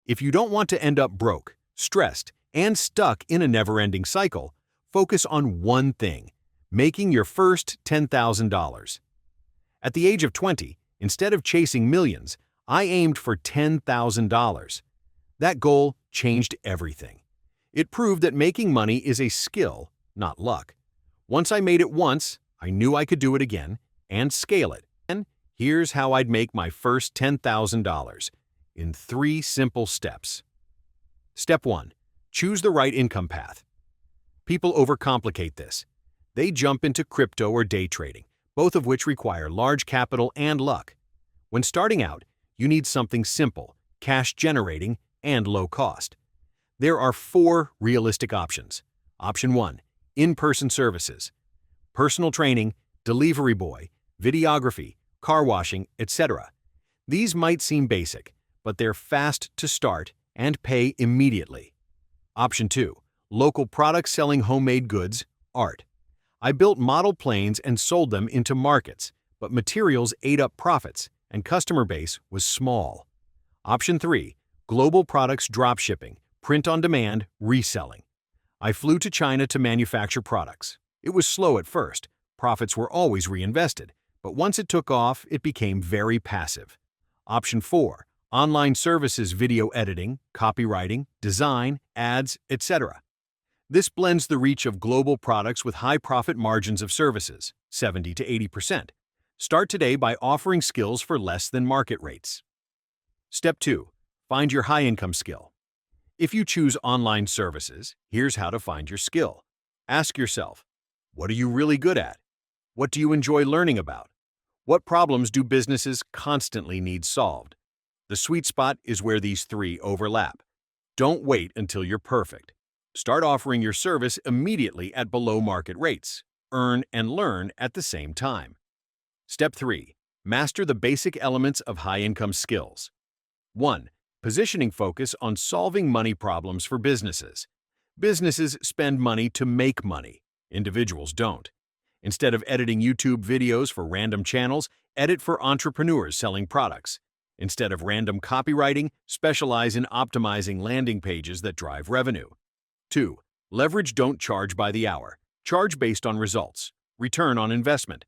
If you don't want to end up broke, stressed, and stuck in a never-ending cycle, focus on one thing: making your first $10,000. At the age of 20, instead of chasing millions, I aimed for $10,000. That goal changed everything. It proved that making money is a skill, not luck. Once I made it once, I knew I could do it again and scale it. And here's how I'd make my first $10,000 in 3 simple steps. Step 1. Choose the right income path. People overcomplicate this. They jump into crypto or day trading, both of which require large capital and luck. When starting out, you need something simple, cash-generating, and low cost. There are 4 realistic options. Option 1. In-person services. Personal training, delivery boy, videography, car washing, etc. These might seem basic, but they're fast to start and pay immediately. Option 2. Local products selling homemade goods, art. I built model planes and sold them into markets, but materials ate up profits, and customer base was small. Option 3. Global products dropshipping, print on demand, reselling. I flew to China to manufacture products. It was slow at first. Profits were always reinvested, but once it took off, it became very passive. Option 4. Online services, video editing, copywriting, design, ads, etc. This blends the reach of global products with high profit margins of services, 70 to 80%. Start today by offering skills for less than market rates. Step 2. Find your high-income skill. If you choose online services, here's how to find your skill. Ask yourself, what are you really good at? What do you enjoy learning about? What problems do businesses constantly need solved? The sweet spot is where these 3 overlap. Don't wait until you're perfect. Start offering your service immediately at below market rates. Earn and learn at the same time. Step 3. Master the basic elements of high-income skills. 1. Positioning focus on solving money problems for businesses. Businesses spend money to make money. Individuals don't. Instead of editing YouTube videos for random channels, edit for entrepreneurs selling products. Instead of random copywriting, specialize in optimizing landing pages that drive revenue. 2. Leverage, don't charge by the hour. Charge based on results. Return on investment.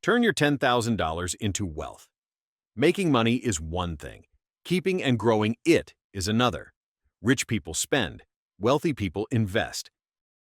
Turn your $10,000 into wealth. Making money is one thing. Keeping and growing it is another. Rich people spend. Wealthy people invest.